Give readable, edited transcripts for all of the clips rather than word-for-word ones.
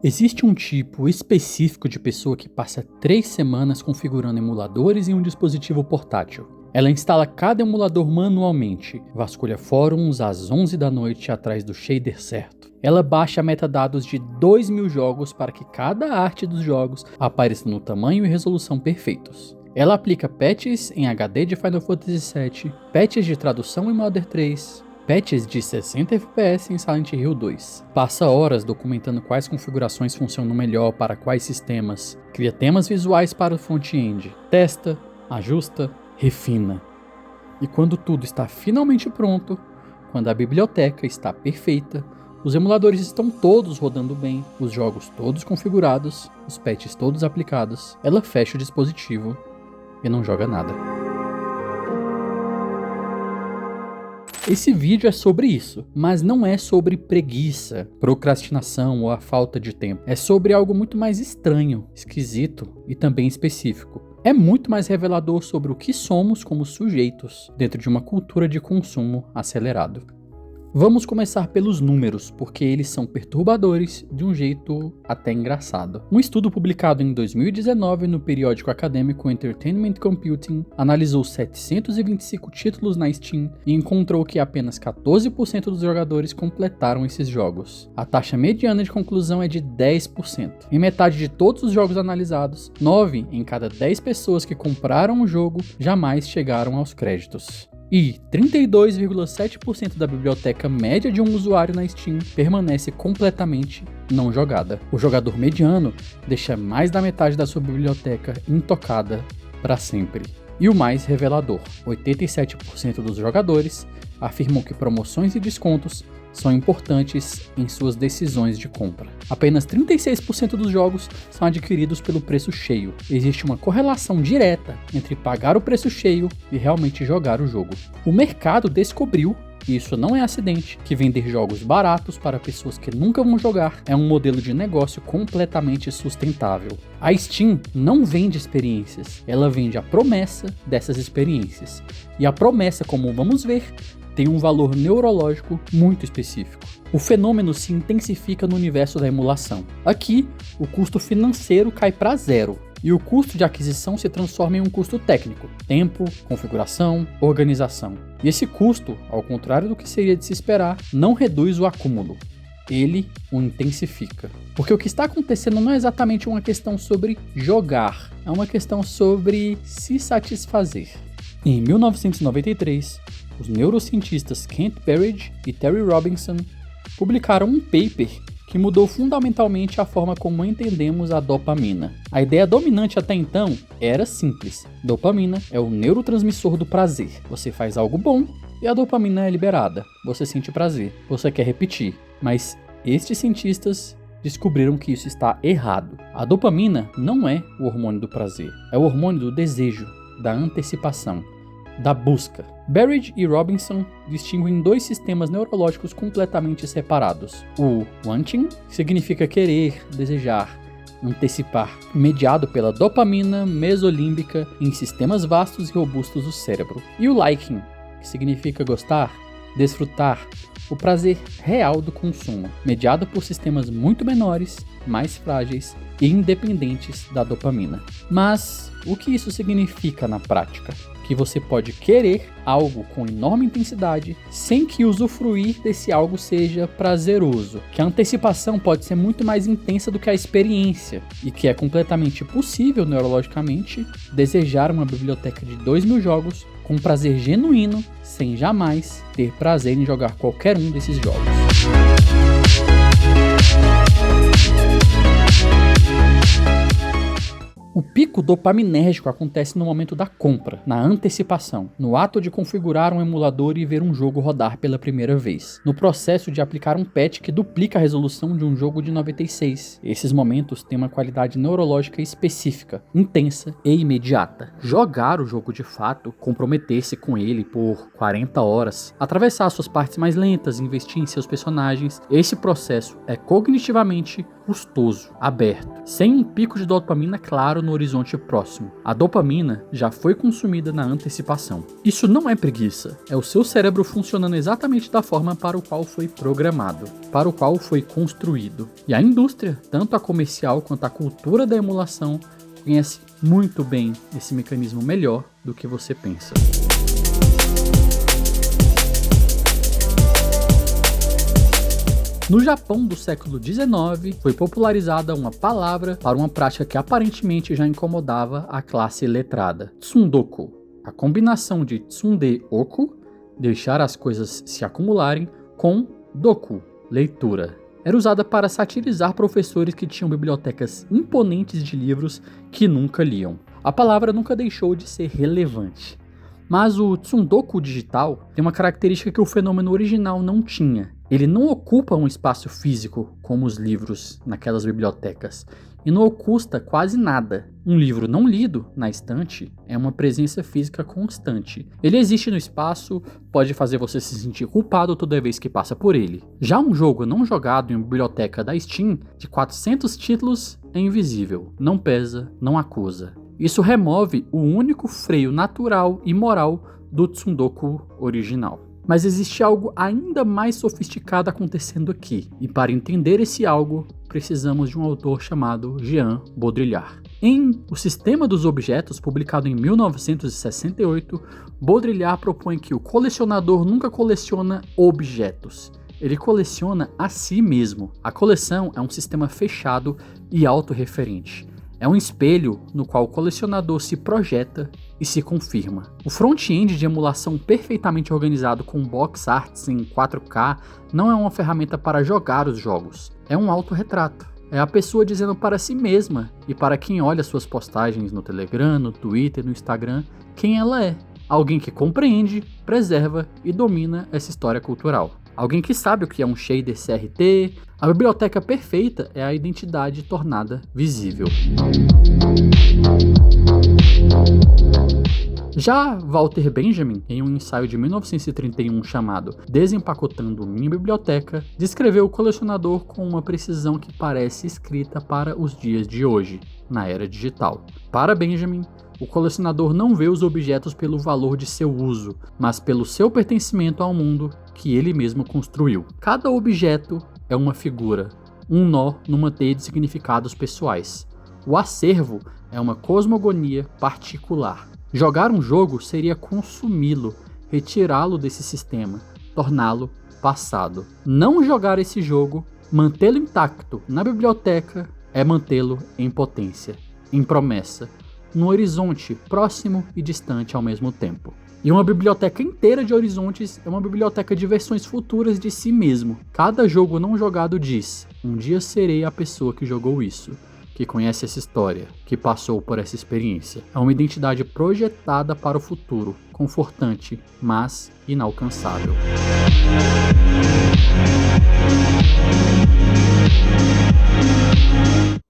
Existe um tipo específico de pessoa que passa 3 semanas configurando emuladores em um dispositivo portátil. Ela instala cada emulador manualmente, vasculha fóruns às 11 da noite atrás do shader certo. Ela baixa metadados de 2.000 jogos para que cada arte dos jogos apareça no tamanho e resolução perfeitos. Ela aplica patches em HD de Final Fantasy VII, patches de tradução em Mother 3, patches de 60 FPS em Silent Hill 2. Passa horas documentando quais configurações funcionam melhor para quais sistemas, cria temas visuais para o front-end, testa, ajusta, refina. E quando tudo está finalmente pronto, quando a biblioteca está perfeita, os emuladores estão todos rodando bem, os jogos todos configurados, os patches todos aplicados, ela fecha o dispositivo e não joga nada. Esse vídeo é sobre isso, mas não é sobre preguiça, procrastinação ou a falta de tempo. É sobre algo muito mais estranho, esquisito e também específico. É muito mais revelador sobre o que somos como sujeitos dentro de uma cultura de consumo acelerado. Vamos começar pelos números, porque eles são perturbadores de um jeito até engraçado. Um estudo publicado em 2019 no periódico acadêmico Entertainment Computing analisou 725 títulos na Steam e encontrou que apenas 14% dos jogadores completaram esses jogos. A taxa mediana de conclusão é de 10%. Em metade de todos os jogos analisados, 9 em cada 10 pessoas que compraram o jogo jamais chegaram aos créditos. E 32,7% da biblioteca média de um usuário na Steam permanece completamente não jogada. O jogador mediano deixa mais da metade da sua biblioteca intocada para sempre. E o mais revelador, 87% dos jogadores afirmam que promoções e descontos são importantes em suas decisões de compra. Apenas 36% dos jogos são adquiridos pelo preço cheio. Existe uma correlação direta entre pagar o preço cheio e realmente jogar o jogo. O mercado descobriu, e isso não é acidente, que vender jogos baratos para pessoas que nunca vão jogar é um modelo de negócio completamente sustentável. A Steam não vende experiências, ela vende a promessa dessas experiências. E a promessa, como vamos ver, tem um valor neurológico muito específico. O fenômeno se intensifica no universo da emulação. Aqui, o custo financeiro cai para zero e o custo de aquisição se transforma em um custo técnico: tempo, configuração, organização. E esse custo, ao contrário do que seria de se esperar, não reduz o acúmulo. Ele o intensifica. Porque o que está acontecendo não é exatamente uma questão sobre jogar, é uma questão sobre se satisfazer. Em 1993, os neurocientistas Kent Berridge e Terry Robinson publicaram um paper que mudou fundamentalmente a forma como entendemos a dopamina. A ideia dominante até então era simples: dopamina é o neurotransmissor do prazer. Você faz algo bom e a dopamina é liberada. Você sente prazer, você quer repetir. Mas estes cientistas descobriram que isso está errado. A dopamina não é o hormônio do prazer, é o hormônio do desejo, da antecipação, da busca. Berridge e Robinson distinguem dois sistemas neurológicos completamente separados. O wanting, que significa querer, desejar, antecipar, mediado pela dopamina mesolímbica em sistemas vastos e robustos do cérebro. E o liking, que significa gostar, desfrutar, o prazer real do consumo, mediado por sistemas muito menores, mais frágeis e independentes da dopamina. Mas o que isso significa na prática? Que você pode querer algo com enorme intensidade sem que usufruir desse algo seja prazeroso, que a antecipação pode ser muito mais intensa do que a experiência e que é completamente possível neurologicamente desejar uma biblioteca de 2.000 jogos com prazer genuíno sem jamais ter prazer em jogar qualquer um desses jogos. O pico dopaminérgico acontece no momento da compra, na antecipação, no ato de configurar um emulador e ver um jogo rodar pela primeira vez, no processo de aplicar um patch que duplica a resolução de um jogo de 96. Esses momentos têm uma qualidade neurológica específica, intensa e imediata. Jogar o jogo de fato, comprometer-se com ele por 40 horas, atravessar suas partes mais lentas, investir em seus personagens, esse processo é cognitivamente custoso, aberto, sem um pico de dopamina claro no horizonte próximo. A dopamina já foi consumida na antecipação. Isso não é preguiça, é o seu cérebro funcionando exatamente da forma para o qual foi programado, para o qual foi construído. E a indústria, tanto a comercial quanto a cultura da emulação, conhece muito bem esse mecanismo melhor do que você pensa. No Japão do século XIX, foi popularizada uma palavra para uma prática que aparentemente já incomodava a classe letrada: tsundoku. A combinação de tsunde-oku, deixar as coisas se acumularem, com doku, leitura. Era usada para satirizar professores que tinham bibliotecas imponentes de livros que nunca liam. A palavra nunca deixou de ser relevante. Mas o tsundoku digital tem uma característica que o fenômeno original não tinha. Ele não ocupa um espaço físico, como os livros naquelas bibliotecas, e não custa quase nada. Um livro não lido na estante é uma presença física constante. Ele existe no espaço, pode fazer você se sentir culpado toda vez que passa por ele. Já um jogo não jogado em uma biblioteca da Steam, de 400 títulos, é invisível, não pesa, não acusa. Isso remove o único freio natural e moral do tsundoku original. Mas existe algo ainda mais sofisticado acontecendo aqui, e para entender esse algo, precisamos de um autor chamado Jean Baudrillard. Em O Sistema dos Objetos, publicado em 1968, Baudrillard propõe que o colecionador nunca coleciona objetos, ele coleciona a si mesmo. A coleção é um sistema fechado e autorreferente. É um espelho no qual o colecionador se projeta e se confirma. O front-end de emulação perfeitamente organizado com box arts em 4K não é uma ferramenta para jogar os jogos, é um autorretrato. É a pessoa dizendo para si mesma e para quem olha suas postagens no Telegram, no Twitter, no Instagram, quem ela é. Alguém que compreende, preserva e domina essa história cultural. Alguém que sabe o que é um shader CRT. A biblioteca perfeita é a identidade tornada visível. Já Walter Benjamin, em um ensaio de 1931 chamado Desempacotando Minha Biblioteca, descreveu o colecionador com uma precisão que parece escrita para os dias de hoje, na era digital. Para Benjamin, o colecionador não vê os objetos pelo valor de seu uso, mas pelo seu pertencimento ao mundo que ele mesmo construiu. Cada objeto é uma figura, um nó numa teia de significados pessoais. O acervo é uma cosmogonia particular. Jogar um jogo seria consumi-lo, retirá-lo desse sistema, torná-lo passado. Não jogar esse jogo, mantê-lo intacto na biblioteca, é mantê-lo em potência, em promessa, no horizonte próximo e distante ao mesmo tempo. E uma biblioteca inteira de horizontes é uma biblioteca de versões futuras de si mesmo. Cada jogo não jogado diz: um dia serei a pessoa que jogou isso, que conhece essa história, que passou por essa experiência. É uma identidade projetada para o futuro, confortante, mas inalcançável.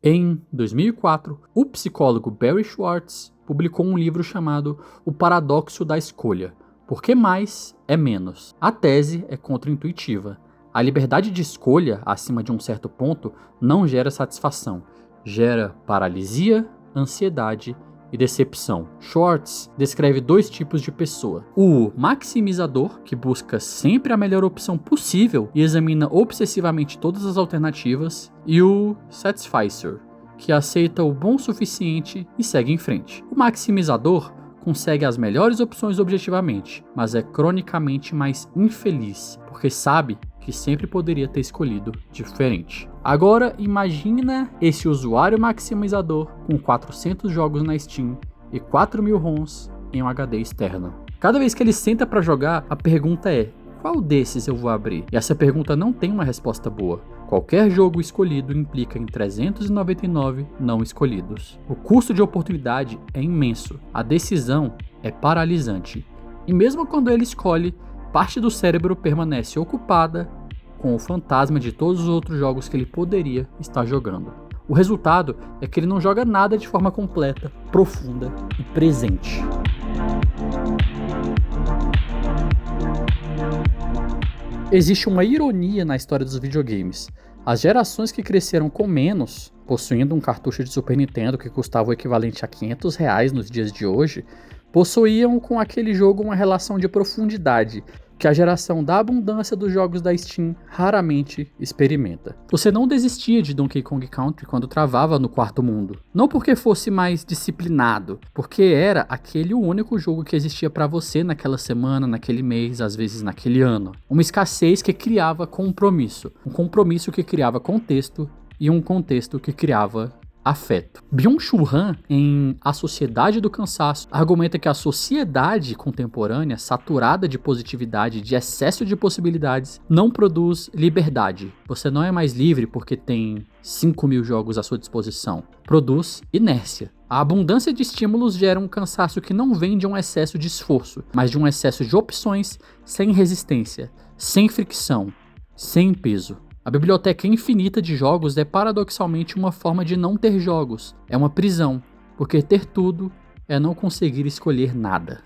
Em 2004, o psicólogo Barry Schwartz publicou um livro chamado O Paradoxo da Escolha. Porque mais é menos. A tese é contraintuitiva. A liberdade de escolha, acima de um certo ponto, não gera satisfação. Gera paralisia, ansiedade e decepção. Schwartz descreve dois tipos de pessoa: o maximizador, que busca sempre a melhor opção possível e examina obsessivamente todas as alternativas, e o satisficer, que aceita o bom o suficiente e segue em frente. O maximizador consegue as melhores opções objetivamente, mas é cronicamente mais infeliz, porque sabe que sempre poderia ter escolhido diferente. Agora imagina esse usuário maximizador com 400 jogos na Steam e 4.000 ROMs em um HD externo. Cada vez que ele senta para jogar, a pergunta é: qual desses eu vou abrir? E essa pergunta não tem uma resposta boa. Qualquer jogo escolhido implica em 399 não escolhidos. O custo de oportunidade é imenso. A decisão é paralisante. E mesmo quando ele escolhe, parte do cérebro permanece ocupada com o fantasma de todos os outros jogos que ele poderia estar jogando. O resultado é que ele não joga nada de forma completa, profunda e presente. Existe uma ironia na história dos videogames. As gerações que cresceram com menos, possuindo um cartucho de Super Nintendo que custava o equivalente a R$500 nos dias de hoje, possuíam com aquele jogo uma relação de profundidade que a geração da abundância dos jogos da Steam raramente experimenta. Você não desistia de Donkey Kong Country quando travava no quarto mundo. Não porque fosse mais disciplinado, porque era aquele o único jogo que existia para você naquela semana, naquele mês, às vezes naquele ano. Uma escassez que criava compromisso. Um compromisso que criava contexto e um contexto que criava afeto. Byung-Chul Han, em A Sociedade do Cansaço, argumenta que a sociedade contemporânea, saturada de positividade, de excesso de possibilidades, não produz liberdade. Você não é mais livre porque tem 5.000 jogos à sua disposição. Produz inércia. A abundância de estímulos gera um cansaço que não vem de um excesso de esforço, mas de um excesso de opções sem resistência, sem fricção, sem peso. A biblioteca infinita de jogos é paradoxalmente uma forma de não ter jogos. É uma prisão, porque ter tudo é não conseguir escolher nada.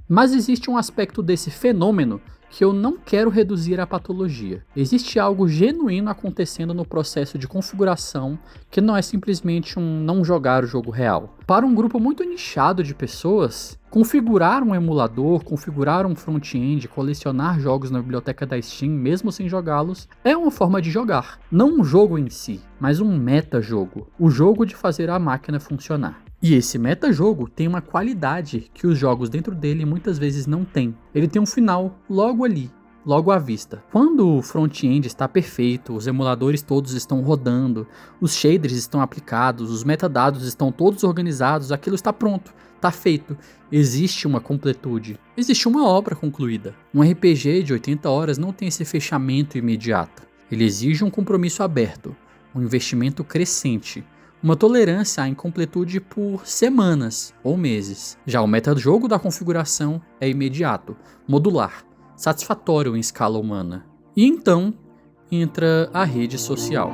Mas existe um aspecto desse fenômeno que eu não quero reduzir à patologia. Existe algo genuíno acontecendo no processo de configuração que não é simplesmente um não jogar o jogo real. Para um grupo muito nichado de pessoas, configurar um emulador, configurar um front-end, colecionar jogos na biblioteca da Steam, mesmo sem jogá-los, é uma forma de jogar. Não um jogo em si, mas um metajogo. O jogo de fazer a máquina funcionar. E esse metajogo tem uma qualidade que os jogos dentro dele muitas vezes não têm. Ele tem um final logo ali, logo à vista. Quando o front-end está perfeito, os emuladores todos estão rodando, os shaders estão aplicados, os metadados estão todos organizados, aquilo está pronto, está feito. Existe uma completude, existe uma obra concluída. Um RPG de 80 horas não tem esse fechamento imediato. Ele exige um compromisso aberto, um investimento crescente, uma tolerância à incompletude por semanas ou meses. Já o metajogo da configuração é imediato, modular, satisfatório em escala humana. E então entra a rede social.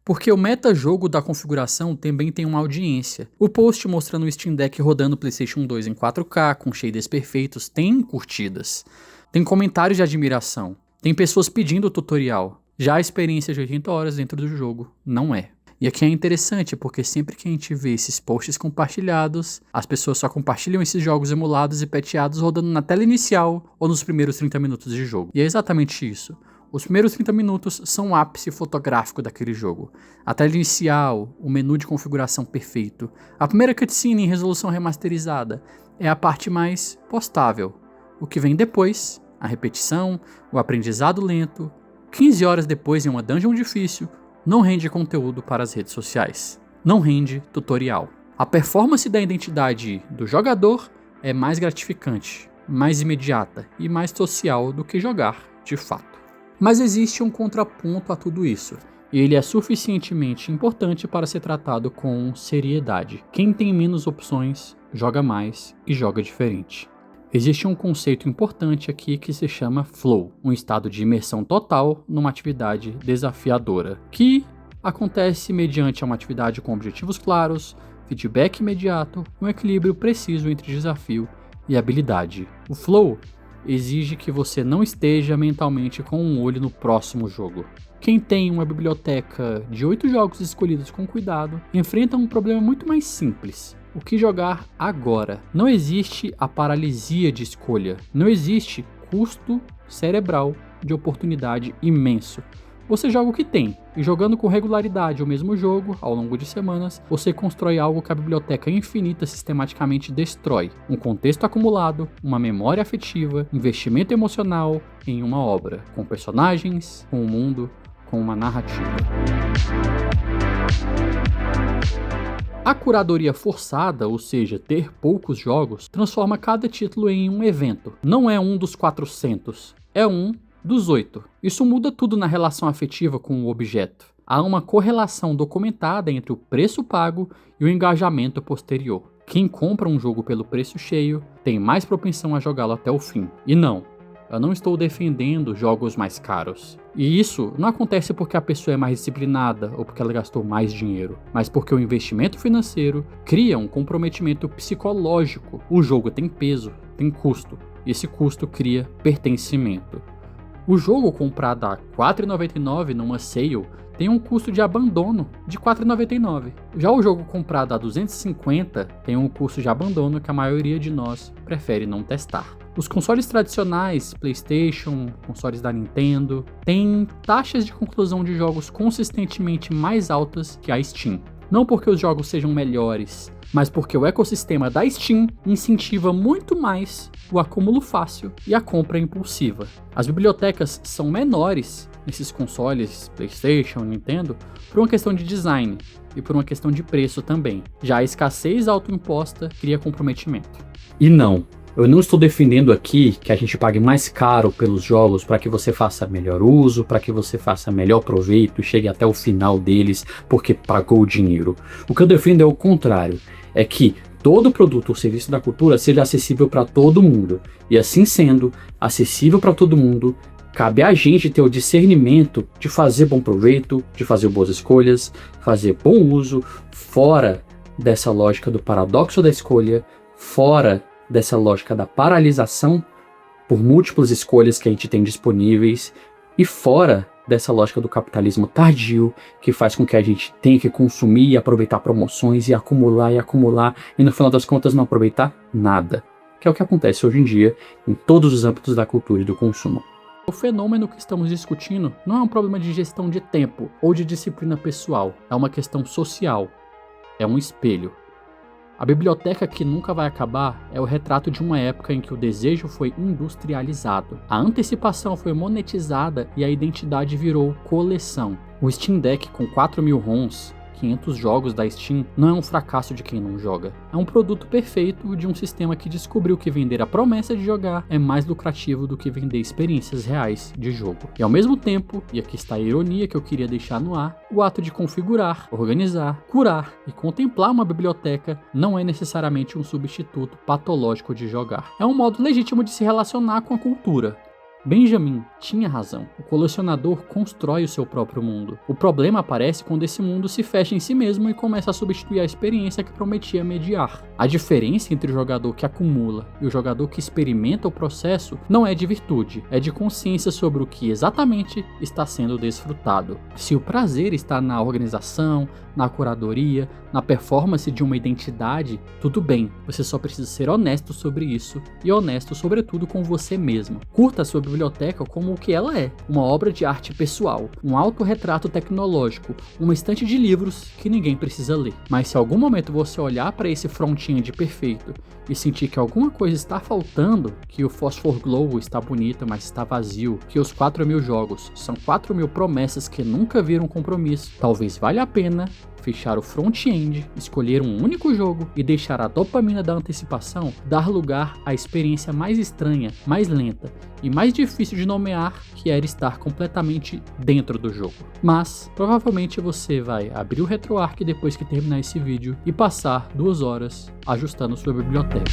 Porque o metajogo da configuração também tem uma audiência. O post mostrando o Steam Deck rodando PlayStation 2 em 4K, com shaders perfeitos, tem curtidas. Tem comentários de admiração. Tem pessoas pedindo tutorial. Já a experiência de 80 horas dentro do jogo não é. E aqui é interessante, porque sempre que a gente vê esses posts compartilhados, as pessoas só compartilham esses jogos emulados e patchados rodando na tela inicial ou nos primeiros 30 minutos de jogo. E é exatamente isso. Os primeiros 30 minutos são o ápice fotográfico daquele jogo. A tela inicial, o menu de configuração perfeito, a primeira cutscene em resolução remasterizada, é a parte mais postável. O que vem depois, a repetição, o aprendizado lento, 15 horas depois em uma dungeon difícil, não rende conteúdo para as redes sociais. Não rende tutorial. A performance da identidade do jogador é mais gratificante, mais imediata e mais social do que jogar, de fato. Mas existe um contraponto a tudo isso, e ele é suficientemente importante para ser tratado com seriedade. Quem tem menos opções, joga mais e joga diferente. Existe um conceito importante aqui que se chama flow, um estado de imersão total numa atividade desafiadora, que acontece mediante uma atividade com objetivos claros, feedback imediato e um equilíbrio preciso entre desafio e habilidade. O flow exige que você não esteja mentalmente com um olho no próximo jogo. Quem tem uma biblioteca de 8 jogos escolhidos com cuidado enfrenta um problema muito mais simples. O que jogar agora? Não existe a paralisia de escolha. Não existe custo cerebral de oportunidade imenso. Você joga o que tem, e jogando com regularidade o mesmo jogo, ao longo de semanas, você constrói algo que a biblioteca infinita sistematicamente destrói. Um contexto acumulado, uma memória afetiva, investimento emocional em uma obra, com personagens, com um mundo, com uma narrativa. A curadoria forçada, ou seja, ter poucos jogos, transforma cada título em um evento. Não é um dos 400, é um dos 8. Isso muda tudo na relação afetiva com o objeto. Há uma correlação documentada entre o preço pago e o engajamento posterior. Quem compra um jogo pelo preço cheio tem mais propensão a jogá-lo até o fim. E não, eu não estou defendendo jogos mais caros. E isso não acontece porque a pessoa é mais disciplinada ou porque ela gastou mais dinheiro, mas porque o investimento financeiro cria um comprometimento psicológico. O jogo tem peso, tem custo, e esse custo cria pertencimento. O jogo comprado a R$ 4,99 numa sale tem um custo de abandono de R$ 4,99. Já o jogo comprado a R$ 250 tem um custo de abandono que a maioria de nós prefere não testar. Os consoles tradicionais, PlayStation, consoles da Nintendo, têm taxas de conclusão de jogos consistentemente mais altas que a Steam. Não porque os jogos sejam melhores, mas porque o ecossistema da Steam incentiva muito mais o acúmulo fácil e a compra impulsiva. As bibliotecas são menores nesses consoles, PlayStation, Nintendo, por uma questão de design e por uma questão de preço também. Já a escassez autoimposta cria comprometimento. E não, eu não estou defendendo aqui que a gente pague mais caro pelos jogos para que você faça melhor uso, para que você faça melhor proveito e chegue até o final deles porque pagou o dinheiro. O que eu defendo é o contrário, é que todo produto ou serviço da cultura seja acessível para todo mundo. E assim sendo, acessível para todo mundo, cabe a gente ter o discernimento de fazer bom proveito, de fazer boas escolhas, fazer bom uso, fora dessa lógica do paradoxo da escolha, fora dessa lógica da paralisação por múltiplas escolhas que a gente tem disponíveis e fora dessa lógica do capitalismo tardio que faz com que a gente tenha que consumir e aproveitar promoções e acumular e no final das contas não aproveitar nada, que é o que acontece hoje em dia em todos os âmbitos da cultura e do consumo. O fenômeno que estamos discutindo não é um problema de gestão de tempo ou de disciplina pessoal, é uma questão social, é um espelho. A biblioteca que nunca vai acabar é o retrato de uma época em que o desejo foi industrializado, a antecipação foi monetizada e a identidade virou coleção. O Steam Deck com 4.000 ROMs, 500 jogos da Steam, não é um fracasso de quem não joga. É um produto perfeito de um sistema que descobriu que vender a promessa de jogar é mais lucrativo do que vender experiências reais de jogo. E ao mesmo tempo, e aqui está a ironia que eu queria deixar no ar, o ato de configurar, organizar, curar e contemplar uma biblioteca não é necessariamente um substituto patológico de jogar. É um modo legítimo de se relacionar com a cultura. Benjamin tinha razão. O colecionador constrói o seu próprio mundo. O problema aparece quando esse mundo se fecha em si mesmo e começa a substituir a experiência que prometia mediar. A diferença entre o jogador que acumula e o jogador que experimenta o processo não é de virtude, é de consciência sobre o que exatamente está sendo desfrutado. Se o prazer está na organização, na curadoria, na performance de uma identidade, tudo bem, você só precisa ser honesto sobre isso e honesto sobretudo com você mesmo. Curta a sua biblioteca como o que ela é, uma obra de arte pessoal, um autorretrato tecnológico, uma estante de livros que ninguém precisa ler. Mas se em algum momento você olhar para esse front-end perfeito e sentir que alguma coisa está faltando, que o Phosphor Glow está bonito, mas está vazio, que os 4.000 jogos são 4.000 promessas que nunca viram compromisso, talvez valha a pena fechar o front-end, escolher um único jogo e deixar a dopamina da antecipação dar lugar à experiência mais estranha, mais lenta e mais difícil de nomear, que era estar completamente dentro do jogo. Mas, provavelmente você vai abrir o RetroArch depois que terminar esse vídeo e passar 2 horas ajustando sua biblioteca.